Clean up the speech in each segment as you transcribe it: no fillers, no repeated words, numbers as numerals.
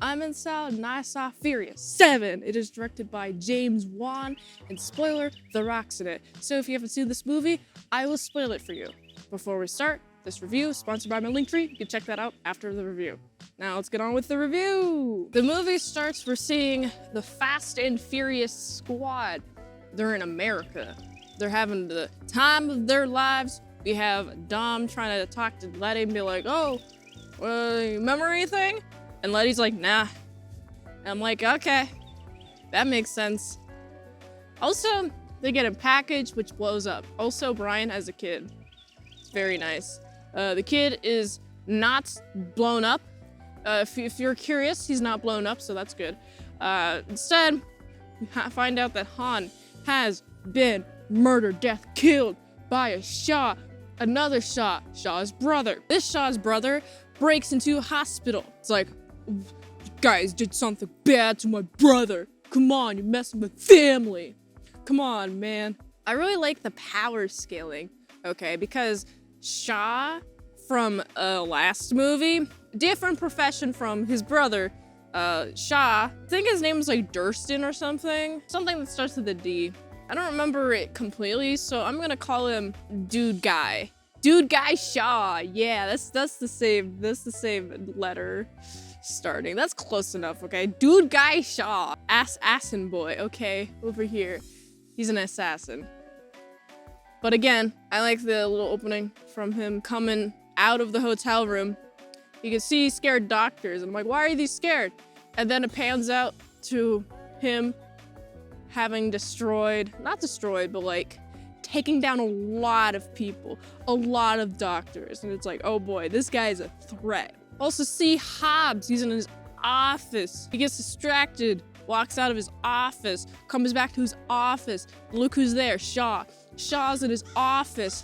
I'm in Salad and I saw Furious 7. It is directed by James Wan, and spoiler, The Rock's in it. So if you haven't seen this movie, I will spoil it for you. Before we start, this review is sponsored by my Linktree. You can check that out after the review. Now let's get on with the review. The movie starts, we're seeing the Fast and Furious squad. They're in America. They're having the time of their lives. We have Dom trying to talk to Letty and be like, oh, remember anything? And Letty's like, nah. And I'm like, okay, that makes sense. Also, they get a package which blows up. Also, Brian has a kid. It's very nice. The kid is not blown up. If you're curious, he's not blown up, so that's good. Instead, we find out that Han has been murdered, killed by a Shaw, another Shaw, Shaw's brother. This Shaw's brother breaks into a hospital. It's like, you guys did something bad to my brother. Come on, you're messing with family. Come on, man. I really like the power scaling, okay, because Shaw from last movie, different profession from his brother, Shaw. I think his name is like Durston or something that starts with a D. I don't remember it completely, so I'm gonna call him Dude Guy. Dude Guy Shaw. Yeah, that's the same letter starting. That's close enough, okay? Dude Guy Shaw. Assassin boy, okay? Over here. He's an assassin. But again, I like the little opening from him coming out of the hotel room. You can see scared doctors. I'm like, why are these scared? And then it pans out to him having not destroyed, but like taking down a lot of people, a lot of doctors. And it's like, oh boy, this guy is a threat. Also see Hobbs, he's in his office. He gets distracted, walks out of his office, comes back to his office. Look who's there, Shaw. Shaw's in his office.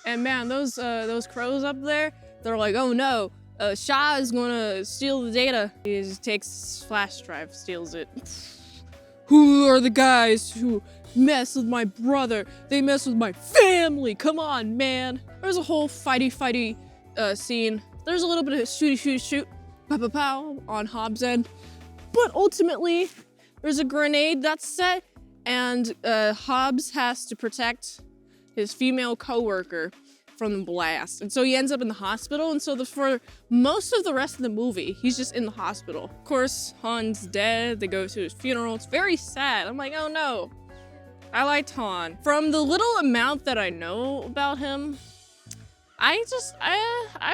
And man, those crows up there, they're like, oh no, Shaw is gonna steal the data. He just takes his flash drive, steals it. Who are the guys who mess with my brother? They mess with my family. Come on, man. There's a whole fighty scene. There's a little bit of shoot, pow on Hobbs' end. But ultimately, there's a grenade that's set, and Hobbs has to protect his female coworker from the blast. And so he ends up in the hospital, and so for most of the rest of the movie, he's just in the hospital. Of course, Han's dead. They go to his funeral. It's very sad. I'm like, oh no. I liked Han. From the little amount that I know about him, I'm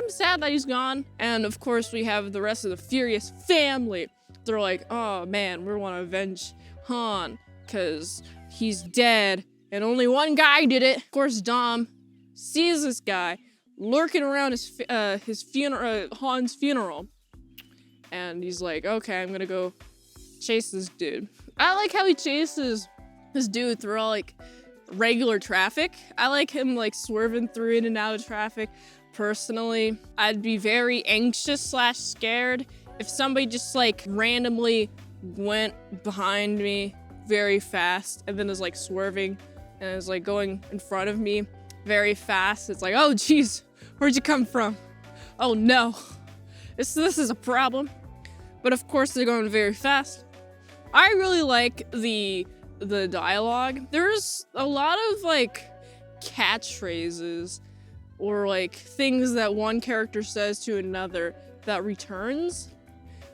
sad that he's gone. And of course, we have the rest of the Furious family. They're like, oh man, we want to avenge Han because he's dead and only one guy did it. Of course, Dom sees this guy lurking around his funeral, Han's funeral, and he's like, okay, I'm gonna go chase this dude. I like how he chases this dude through all like regular traffic. I like him like swerving through in and out of traffic. Personally, I'd be very anxious / scared if somebody just like randomly went behind me very fast and then is like swerving and is like going in front of me very fast. It's like, oh geez, where'd you come from? Oh no, this is a problem. But of course they're going very fast. I really like the dialogue. There's a lot of like catchphrases or like things that one character says to another that returns,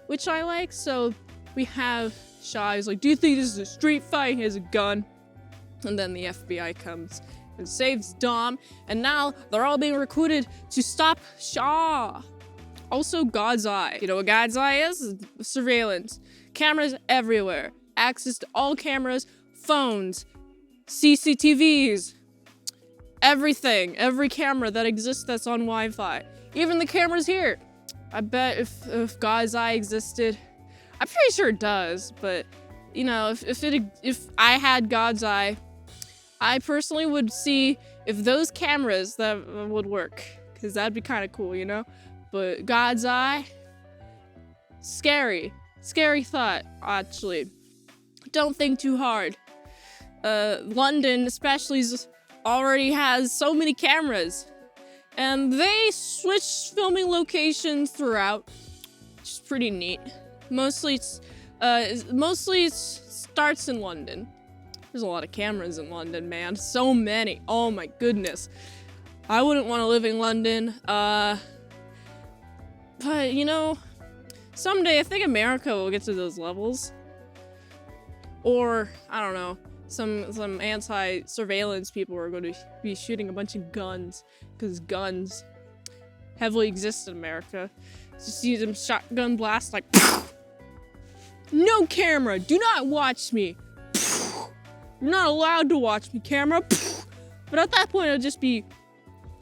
which I like. So we have Shaw, he's like, do you think this is a street fight? He has a gun. And then the FBI comes and saves Dom, and now they're all being recruited to stop Shaw. Also, God's Eye. You know what God's Eye is? Surveillance. Cameras everywhere. Access to all cameras, phones, CCTVs, everything. Every camera that exists that's on Wi-Fi. Even the cameras here. I bet if God's Eye existed, I'm pretty sure it does, but you know, if I had God's Eye, I personally would see if those cameras that would work, because that'd be kind of cool, you know? But God's Eye, scary thought, actually. Don't think too hard. London especially already has so many cameras, and they switch filming locations throughout, which is pretty neat. Mostly starts in London. There's a lot of cameras in London, man. So many. Oh my goodness. I wouldn't want to live in London. But you know, someday I think America will get to those levels. Or, I don't know, some anti-surveillance people are going to be shooting a bunch of guns, because guns heavily exist in America. Just see them shotgun blast like, no camera, do not watch me. You're not allowed to watch me, camera. But at that point, it'll just be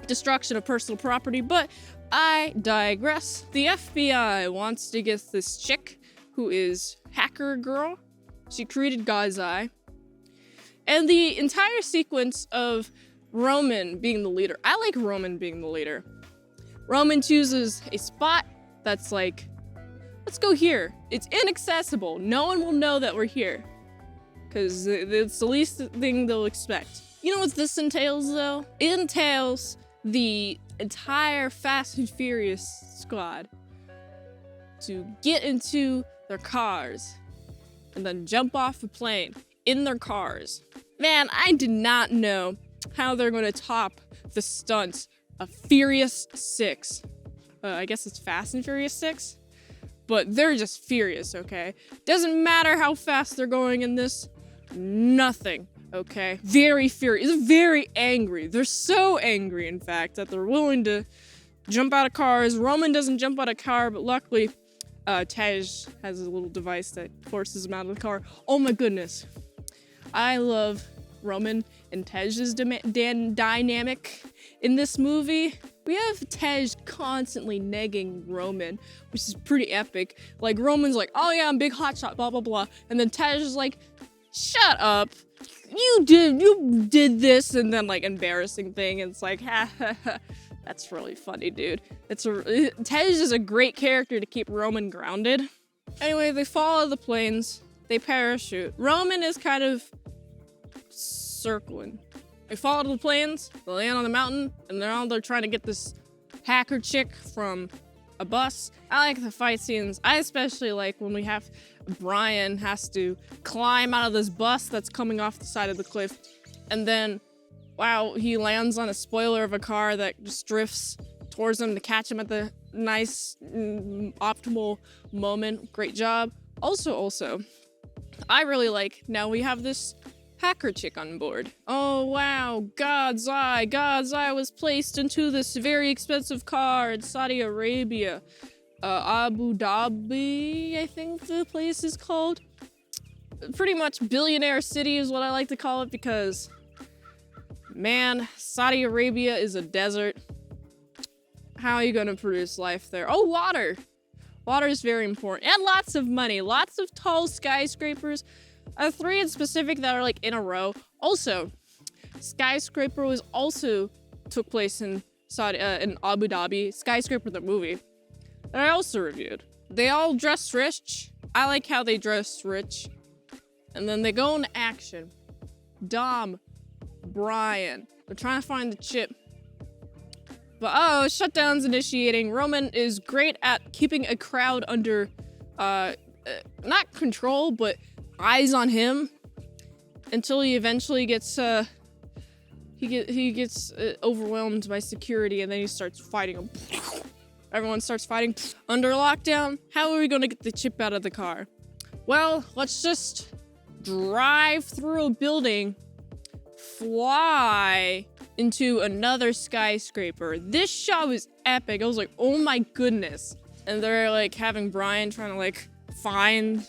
destruction of personal property. But I digress. The FBI wants to get this chick who is hacker girl. She created God's Eye. And the entire sequence of Roman being the leader. I like Roman being the leader. Roman chooses a spot that's like, let's go here. It's inaccessible. No one will know that we're here, because it's the least thing they'll expect. You know what this entails, though? It entails the entire Fast and Furious squad to get into their cars and then jump off a plane in their cars. Man, I did not know how they're going to top the stunts of Furious 6. I guess it's Fast and Furious 6? But they're just furious, okay? Doesn't matter how fast they're going in this. Nothing, okay? Very furious, very angry. They're so angry, in fact, that they're willing to jump out of cars. Roman doesn't jump out of a car, but luckily, Tej has a little device that forces him out of the car. Oh my goodness. I love Roman and Tej's dynamic in this movie. We have Tej constantly negging Roman, which is pretty epic. Like, Roman's like, oh yeah, I'm big hotshot, blah, blah, blah. And then Tej is like, shut up. You did this, and then like embarrassing thing. And it's like, ha ha ha. That's really funny, dude. Tej is a great character to keep Roman grounded. Anyway, they fall out of the planes. They parachute. Roman is kind of circling. They fall out of the planes, they land on the mountain, and they're trying to get this hacker chick from a bus. I like the fight scenes. I especially like when we have Brian has to climb out of this bus that's coming off the side of the cliff, and then, wow, he lands on a spoiler of a car that just drifts towards him to catch him at the nice, optimal moment. Great job. Also, I really like, now we have this hacker chick on board. Oh wow, God's Eye was placed into this very expensive car in Saudi Arabia. Abu Dhabi, I think the place is called. Pretty much billionaire city is what I like to call it, because, man, Saudi Arabia is a desert. How are you gonna produce life there? Oh, water! Water is very important. And lots of money. Lots of tall skyscrapers. 3 in specific that are like in a row. Also, Skyscraper took place in Abu Dhabi. Skyscraper the movie that I also reviewed. They all dress rich. I like how they dress rich. And then they go into action. Dom, Brian, they're trying to find the chip. But shutdown's initiating. Roman is great at keeping a crowd under, not control, but eyes on him, until he eventually gets overwhelmed by security, and then he starts fighting them. Everyone starts fighting. Under lockdown, how are we gonna get the chip out of the car? Well, let's just drive through a building, fly into another skyscraper. This shot was epic. I was like, oh my goodness. And they're like having Brian trying to like find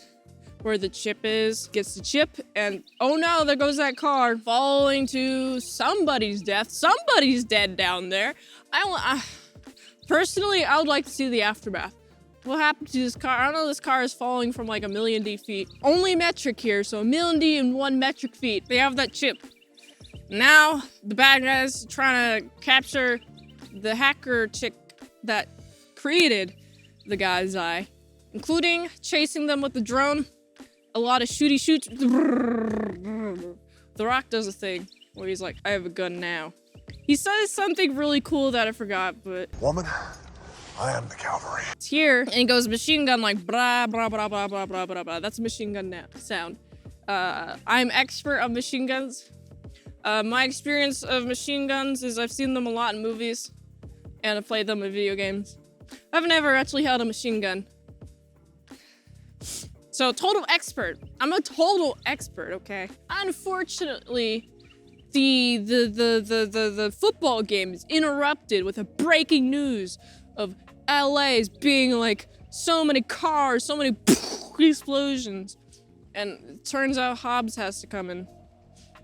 where the chip is, gets the chip, and oh no, there goes that car, falling to somebody's death. Somebody's dead down there. Personally, I would like to see the aftermath. What happened to this car? I don't know, this car is falling from like 1,000,000 feet. Only metric here, so 1,000,001 metric feet. They have that chip. Now, the bad guys are trying to capture the hacker chick that created the God's Eye, including chasing them with the drone. A lot of shooty shoots. The Rock does a thing where he's like, I have a gun now. He says something really cool that I forgot, but... Woman, I am the cavalry. It's here, and he goes machine gun like blah, blah, blah, blah, blah, blah, blah, blah. That's a machine gun sound. I'm expert on machine guns. My experience of machine guns is I've seen them a lot in movies, and I've played them in video games. I've never actually held a machine gun. So, total expert. I'm a total expert, okay? Unfortunately, the football game is interrupted with a breaking news of LA's being like so many cars, so many explosions. And it turns out Hobbs has to come in.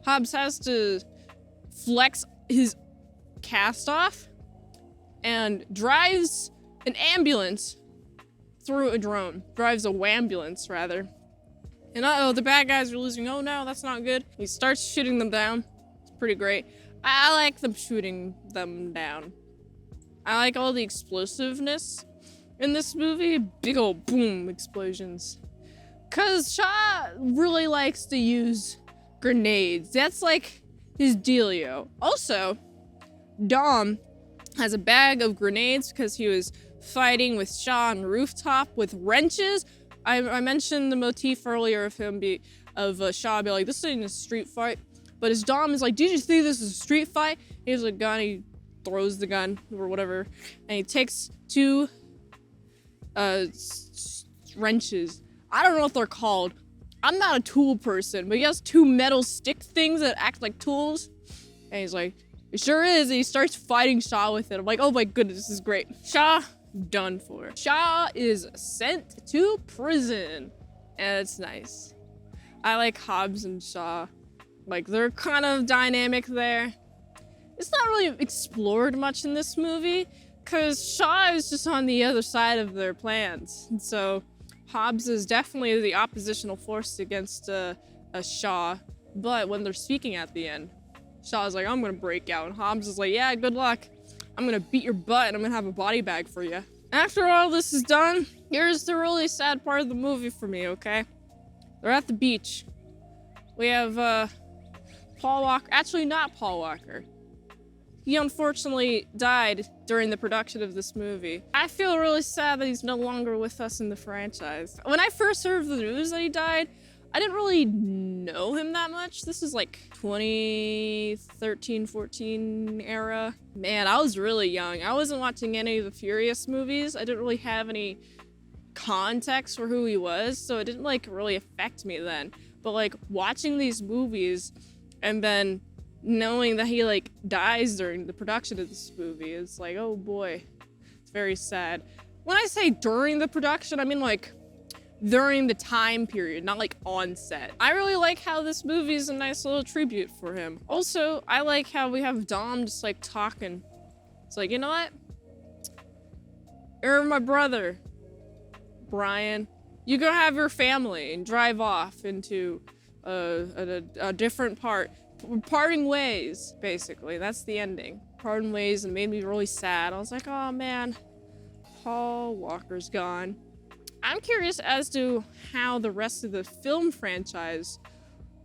Hobbs has to flex his cast off and drives an ambulance through a drone. Drives a wambulance, rather. And uh-oh, the bad guys are losing. Oh no, that's not good. He starts shooting them down. It's pretty great. I like them shooting them down. I like all the explosiveness in this movie. Big old boom explosions. Cause Shaw really likes to use grenades. That's like his dealio. Also, Dom has a bag of grenades because he was fighting with Shaw on the rooftop with wrenches. I mentioned the motif earlier of him Shaw be like, this ain't a street fight. But his Dom is like, did you think this is a street fight? He has a gun, he throws the gun or whatever, and he takes two wrenches. I don't know what they're called. I'm not a tool person, but he has two metal stick things that act like tools. And he's like, it sure is. And he starts fighting Shaw with it. I'm like, oh my goodness, this is great. Shaw, done for. Shaw is sent to prison. And it's nice. I like Hobbs and Shaw. Like, they're kind of dynamic there. It's not really explored much in this movie, because Shaw is just on the other side of their plans. And so Hobbs is definitely the oppositional force against a Shaw. But when they're speaking at the end, Shaw's like, I'm gonna break out. And Hobbs is like, yeah, good luck. I'm gonna beat your butt and I'm gonna have a body bag for you. After all this is done, here's the really sad part of the movie for me, okay? They're at the beach. We have Paul Walker. Actually, not Paul Walker. He unfortunately died during the production of this movie. I feel really sad that he's no longer with us in the franchise. When I first heard the news that he died, I didn't really know him that much. This is like 2013, 14 era. Man, I was really young. I wasn't watching any of the Furious movies. I didn't really have any context for who he was, so it didn't like really affect me then. But like watching these movies and then knowing that he like dies during the production of this movie, it's like, oh boy, it's very sad. When I say during the production, I mean like during the time period, not like on set. I really like how this movie is a nice little tribute for him. Also, I like how we have Dom just like talking. It's like, you know what? You're my brother, Brian. You go have your family and drive off into a different part. We're parting ways, basically. That's the ending. Parting ways, and it made me really sad. I was like, oh man, Paul Walker's gone. I'm curious as to how the rest of the film franchise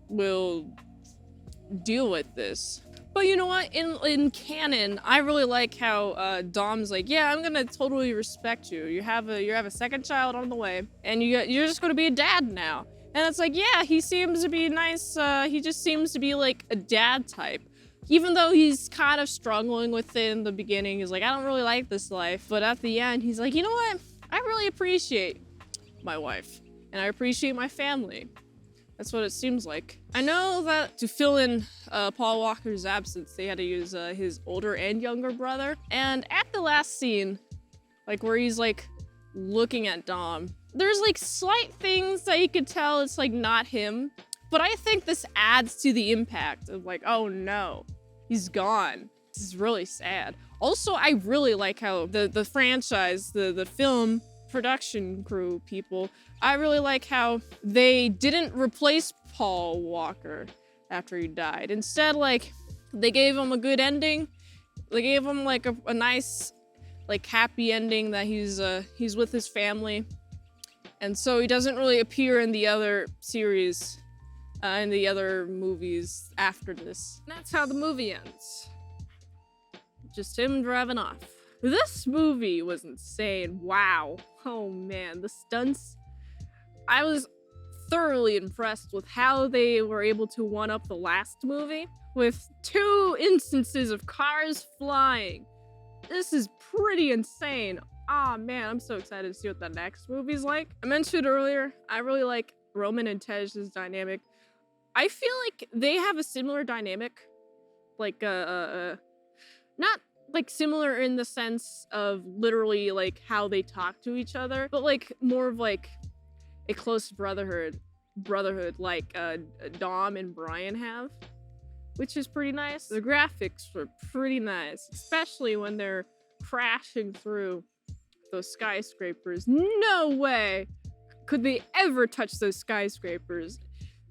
will deal with this. But you know what? In canon, I really like how Dom's like, yeah, I'm gonna totally respect you. You have a second child on the way, and you're just gonna be a dad now. And it's like, yeah, he seems to be nice. He just seems to be like a dad type. Even though he's kind of struggling with it in the beginning. He's like, I don't really like this life. But at the end, he's like, you know what? I really appreciate my wife. And I appreciate my family. That's what it seems like. I know that to fill in Paul Walker's absence, they had to use his older and younger brother. And at the last scene, like where he's like looking at Dom, there's like slight things that you could tell it's like not him, but I think this adds to the impact of like, oh no, he's gone. This is really sad. Also, I really like how the franchise, the film production crew people, I really like how they didn't replace Paul Walker after he died. Instead, like, they gave him a good ending. They gave him like a nice, like, happy ending that he's with his family. And so he doesn't really appear in the other series, in the other movies after this. And that's how the movie ends. Just him driving off. This movie was insane. Wow. Oh man, the stunts. I was thoroughly impressed with how they were able to one-up the last movie with 2 instances of cars flying. This is pretty insane. Ah man, I'm so excited to see what the next movie's like. I mentioned earlier, I really like Roman and Tej's dynamic. I feel like they have a similar dynamic, like not like similar in the sense of literally like how they talk to each other, but like more of like a close brotherhood like Dom and Brian have, which is pretty nice. The graphics were pretty nice, especially when they're crashing through those skyscrapers. No way could they ever touch those skyscrapers.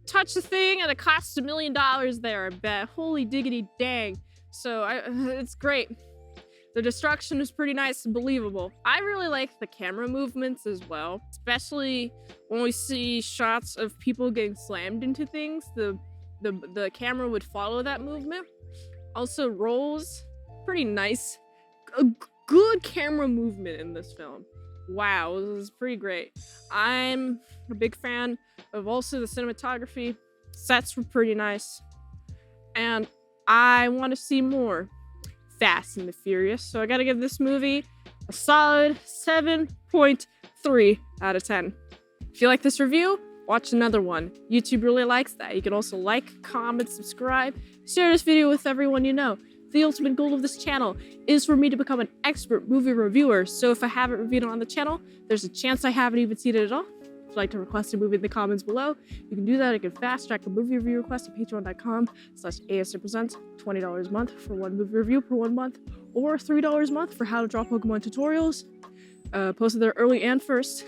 Touch the thing and it costs $1 million there, I bet. Holy diggity dang. So it's great. The destruction is pretty nice and believable. I really like the camera movements as well, especially when we see shots of people getting slammed into things. The camera would follow that movement. Also, rolls, pretty nice. A good camera movement in this film. Wow, this is pretty great. I'm a big fan of also the cinematography. Sets were pretty nice. And I want to see more Fast and the Furious. So I gotta give this movie a solid 7.3 out of 10. If you like this review, watch another one. YouTube really likes that. You can also like, comment, subscribe, share this video with everyone you know. The ultimate goal of this channel is for me to become an expert movie reviewer, so if I haven't reviewed it on the channel, there's a chance I haven't even seen it at all. If you'd like to request a movie in the comments below, you can do that. You can fast track a movie review request at patreon.com/ASMpresents, $20 a month for 1 movie review per 1 month, or $3 a month for how to draw Pokemon tutorials. Posted there early and first,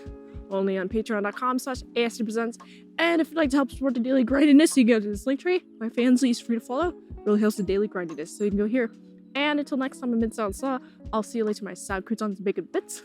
only on patreon.com/ASMpresents. And if you'd like to help support the daily grindiness, you can go to this link tree. My Fansly is free to follow. Really helps the daily grindiness, so you can go here. And until next time, I'm titsmintsalad. I'll see you later, my sad croutons and bacon bits.